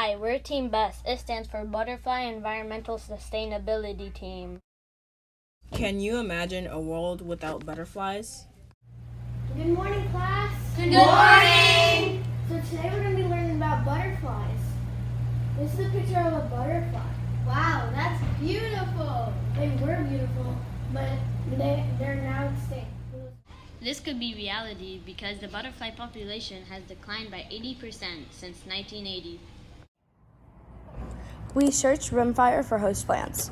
Hi, we're Team BEST. It stands for Butterfly Environmental Sustainability Team. Can you imagine a world without butterflies? Good morning, class. Good morning! So today we're going to be learning about butterflies. This is a picture of a butterfly. Wow, that's beautiful! They were beautiful, but they're now extinct. This could be reality because the butterfly population has declined by 80% since 1980. We searched rimfire for host plants.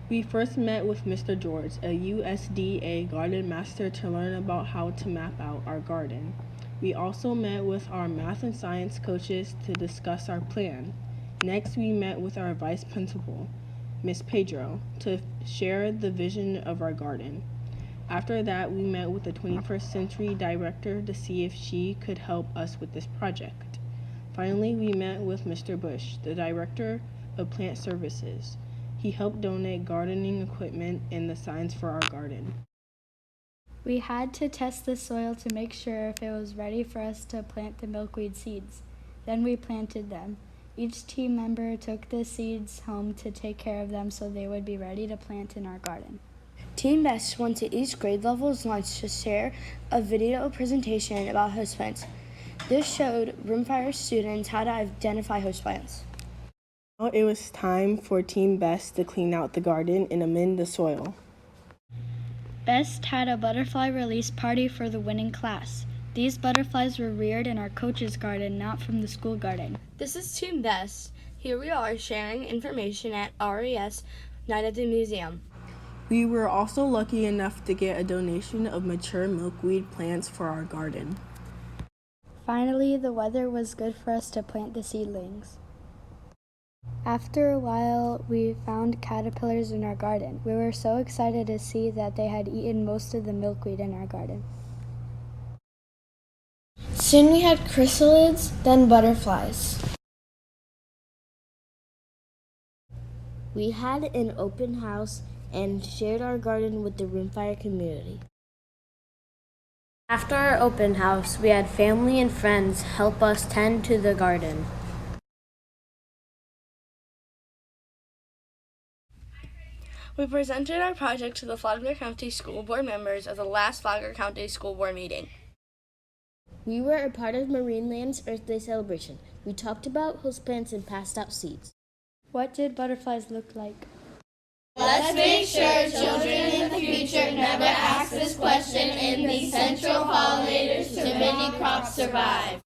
We first met with Mr. George, a USDA garden master, to learn about how to map out our garden. We also met with our math and science coaches to discuss our plan. Next, we met with our vice principal, Ms. Pedro, to share the vision of our garden. After that, we met with the 21st Century director to see if she could help us with this project. Finally, we met with Mr. Bush, the director of plant services. He helped donate gardening equipment and the signs for our garden. We had to test the soil to make sure if it was ready for us to plant the milkweed seeds. Then we planted them. Each team member took the seeds home to take care of them so they would be ready to plant in our garden. Team BEST went to each grade level's lunch to share a video presentation about host plants. This showed rimfire students how to identify host plants. Now it was time for Team BEST to clean out the garden and amend the soil. BEST had a butterfly release party for the winning class. These butterflies were reared in our coach's garden, not from the school garden. This is Team BEST. Here we are sharing information at RES Night at the Museum. We were also lucky enough to get a donation of mature milkweed plants for our garden. Finally, the weather was good for us to plant the seedlings. After a while, we found caterpillars in our garden. We were so excited to see that they had eaten most of the milkweed in our garden. Soon we had chrysalids, then butterflies. We had an open house and shared our garden with the rimfire community. After our open house, we had family and friends help us tend to the garden. We presented our project to the Flagler County School Board members of the last Flagler County School Board meeting. We were a part of Marineland's Earth Day celebration. We talked about host plants and passed out seeds. What did butterflies look like? Let's make sure children in the future never ask this question and these central pollinators to many crops survive.